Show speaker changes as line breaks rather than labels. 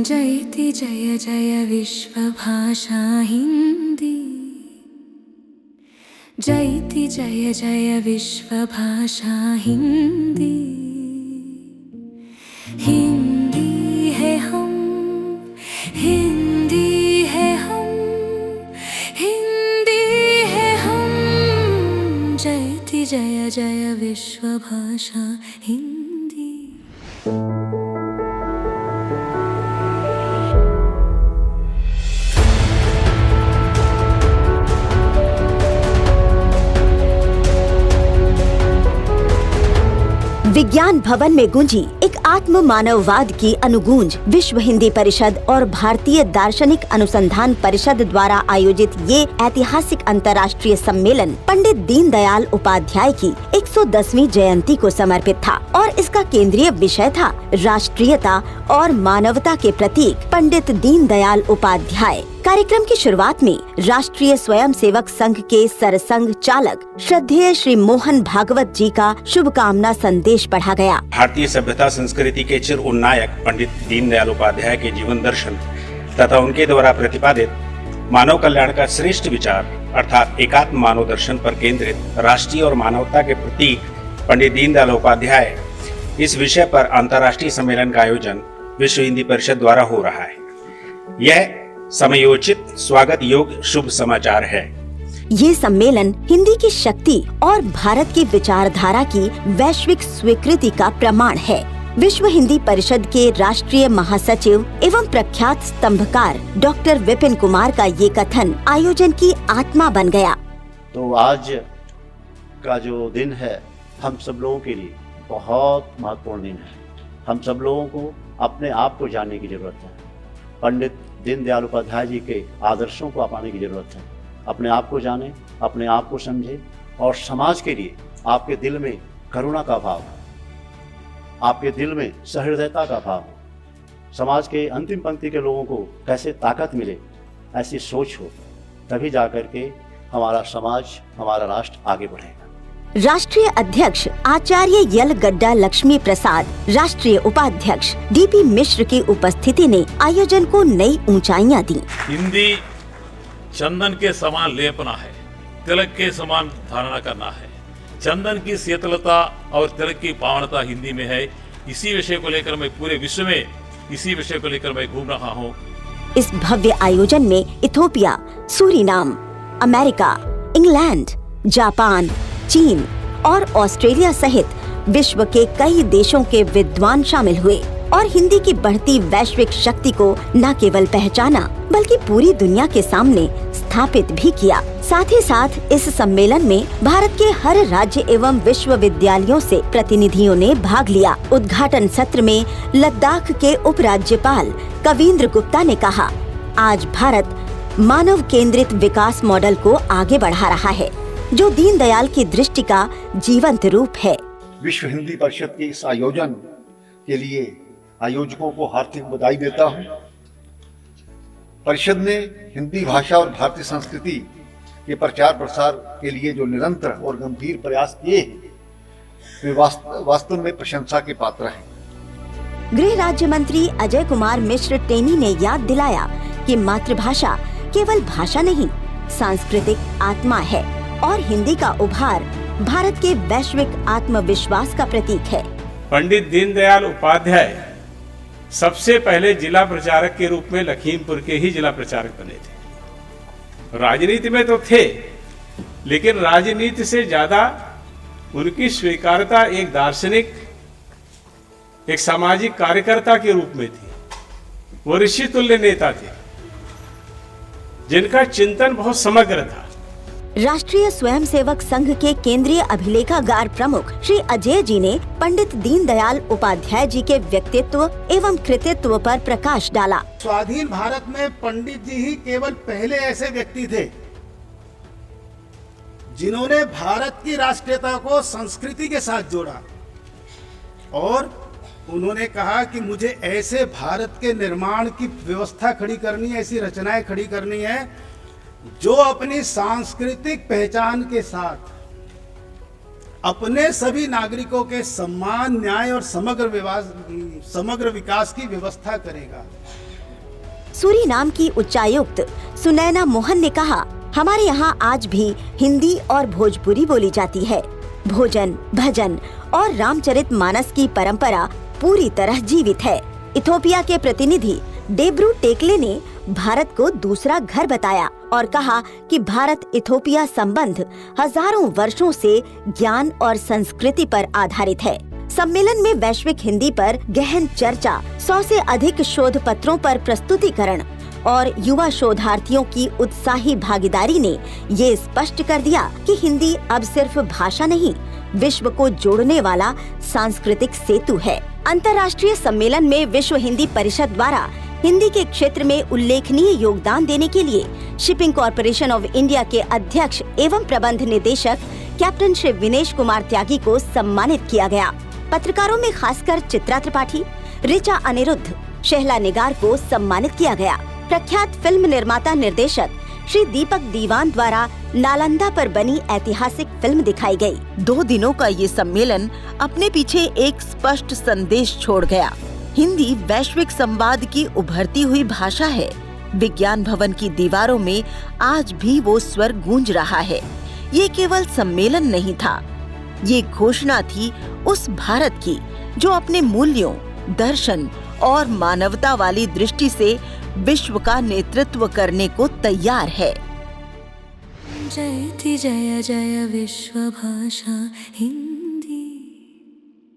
जयति जय जय विश्वभाषा हिंदी। जयति जय जय विश्वभाषा हिंदी। हिंदी है हम, हिंदी है हम, हिंदी है हम। जयति जय जय विश्वभाषा हिंदी।
विज्ञान भवन में गूंजी एक आत्म मानववाद की अनुगूंज। विश्व हिंदी परिषद और भारतीय दार्शनिक अनुसंधान परिषद द्वारा आयोजित ये ऐतिहासिक अंतर्राष्ट्रीय सम्मेलन पंडित दीनदयाल उपाध्याय की 110वीं जयंती को समर्पित था और इसका केंद्रीय विषय था राष्ट्रीयता और मानवता के प्रतीक पंडित दीनदयाल उपाध्याय। कार्यक्रम की शुरुआत में राष्ट्रीय स्वयंसेवक संघ के सरसंघ चालक श्रद्धेय श्री मोहन भागवत जी का शुभकामना संदेश पढ़ा गया।
भारतीय सभ्यता संस्कृति के चिर उन्नायक पंडित दीनदयाल उपाध्याय के जीवन दर्शन तथा उनके द्वारा प्रतिपादित मानव कल्याण का श्रेष्ठ विचार अर्थात एकात्म मानव दर्शन पर केंद्रित राष्ट्रीय और मानवता के प्रतीक पंडित दीनदयाल उपाध्याय, इस विषय पर अंतर्राष्ट्रीय सम्मेलन का आयोजन विश्व हिंदी परिषद द्वारा हो रहा है। यह समयोचित स्वागत योग्य शुभ समाचार है।
ये सम्मेलन हिंदी की शक्ति और भारत की विचारधारा की वैश्विक स्वीकृति का प्रमाण है। विश्व हिंदी परिषद के राष्ट्रीय महासचिव एवं प्रख्यात स्तंभकार डॉक्टर विपिन कुमार का ये कथन आयोजन की आत्मा बन गया।
तो आज का जो दिन है हम सब लोगों के लिए बहुत महत्वपूर्ण दिन है। हम सब लोगों को अपने आप को जानने की जरूरत है। पंडित दीनदयाल उपाध्याय जी के आदर्शों को अपनाने की जरूरत है। अपने आप को जाने, अपने आप को समझे और समाज के लिए आपके दिल में करुणा का भाव हो, आपके दिल में सहृदयता का भाव हो, समाज के अंतिम पंक्ति के लोगों को कैसे ताकत मिले, ऐसी सोच हो, तभी जाकर के हमारा समाज, हमारा राष्ट्र आगे बढ़ेगा।
राष्ट्रीय अध्यक्ष आचार्य यल गड्डा लक्ष्मी प्रसाद, राष्ट्रीय उपाध्यक्ष डीपी मिश्र की उपस्थिति ने आयोजन को नई ऊंचाइयां दी।
हिंदी चंदन के समान लेपना है, तिलक के समान धारणा करना है। चंदन की शीतलता और तिलक की पावनता हिंदी में है। इसी विषय को लेकर मैं पूरे विश्व में इसी विषय को लेकर मैं घूम रहा हूँ।
इस भव्य आयोजन में Ethiopia, Suriname, America, England, Japan, चीन और ऑस्ट्रेलिया सहित विश्व के कई देशों के विद्वान शामिल हुए और हिंदी की बढ़ती वैश्विक शक्ति को न केवल पहचाना बल्कि पूरी दुनिया के सामने स्थापित भी किया। साथ ही साथ इस सम्मेलन में भारत के हर राज्य एवं विश्वविद्यालयों से प्रतिनिधियों ने भाग लिया। उद्घाटन सत्र में लद्दाख के उपराज्यपाल कविंद्र गुप्ता ने कहा, आज भारत मानव केंद्रित विकास मॉडल को आगे बढ़ा रहा है जो दीनदयाल की दृष्टि का जीवंत रूप है।
विश्व हिंदी परिषद के इस आयोजन के लिए आयोजकों को हार्दिक बधाई देता हूं। परिषद ने हिंदी भाषा और भारतीय संस्कृति के प्रचार प्रसार के लिए जो निरंतर और गंभीर प्रयास किए हैं, वे वास्तव में प्रशंसा के पात्र हैं।
गृह राज्य मंत्री अजय कुमार मिश्र टेनी ने याद दिलाया कि मातृभाषा केवल भाषा नहीं, सांस्कृतिक आत्मा है और हिंदी का उभार भारत के वैश्विक आत्मविश्वास का प्रतीक है।
पंडित दीनदयाल उपाध्याय सबसे पहले जिला प्रचारक के रूप में लखीमपुर के ही जिला प्रचारक बने थे। राजनीति में तो थे, लेकिन राजनीति से ज्यादा उनकी स्वीकार्यता एक दार्शनिक, एक सामाजिक कार्यकर्ता के रूप में थी। वो ऋषि तुल्य नेता थे जिनका चिंतन बहुत समग्र था।
राष्ट्रीय स्वयंसेवक संघ के केंद्रीय अभिलेखागार प्रमुख श्री अजय जी ने पंडित दीनदयाल उपाध्याय जी के व्यक्तित्व एवं कृतित्व पर प्रकाश डाला।
स्वाधीन भारत में पंडित जी ही केवल पहले ऐसे व्यक्ति थे जिन्होंने भारत की राष्ट्रीयता को संस्कृति के साथ जोड़ा और उन्होंने कहा कि मुझे ऐसे भारत के निर्माण की व्यवस्था खड़ी करनी है, ऐसी रचनाएं खड़ी करनी है जो अपनी सांस्कृतिक पहचान के साथ अपने सभी नागरिकों के सम्मान, न्याय और समग्र विकास की व्यवस्था करेगा।
सूरीनाम की उच्चायुक्त सुनैना मोहन ने कहा, हमारे यहाँ आज भी हिंदी और भोजपुरी बोली जाती है। भोजन, भजन और रामचरितमानस की परंपरा पूरी तरह जीवित है। इथोपिया के प्रतिनिधि डेब्रू टेकले ने भारत को दूसरा घर बताया और कहा कि भारत इथोपिया संबंध हजारों वर्षों से ज्ञान और संस्कृति पर आधारित है। सम्मेलन में वैश्विक हिंदी पर गहन चर्चा, 100 से अधिक शोध पत्रों पर प्रस्तुतिकरण और युवा शोधार्थियों की उत्साही भागीदारी ने ये स्पष्ट कर दिया कि हिंदी अब सिर्फ भाषा नहीं, विश्व को जोड़ने वाला सांस्कृतिक सेतु है। अंतर्राष्ट्रीय सम्मेलन में विश्व हिंदी परिषद द्वारा हिंदी के क्षेत्र में उल्लेखनीय योगदान देने के लिए शिपिंग कॉरपोरेशन ऑफ इंडिया के अध्यक्ष एवं प्रबंध निदेशक कैप्टन श्री विनेश कुमार त्यागी को सम्मानित किया गया। पत्रकारों में खासकर चित्रा त्रिपाठी, ऋचा अनिरुद्ध, शहला निगार को सम्मानित किया गया। प्रख्यात फिल्म निर्माता निर्देशक श्री दीपक दीवान द्वारा नालंदा पर बनी ऐतिहासिक फिल्म दिखाई गई। 2 दिनों का ये सम्मेलन अपने पीछे एक स्पष्ट संदेश छोड़ गया। हिंदी वैश्विक संवाद की उभरती हुई भाषा है। विज्ञान भवन की दीवारों में आज भी वो स्वर गूंज रहा है। ये केवल सम्मेलन नहीं था, ये घोषणा थी उस भारत की जो अपने मूल्यों, दर्शन और मानवता वाली दृष्टि से विश्व का नेतृत्व करने को तैयार है।
जयति जय जय विश्वभाषा हिंदी।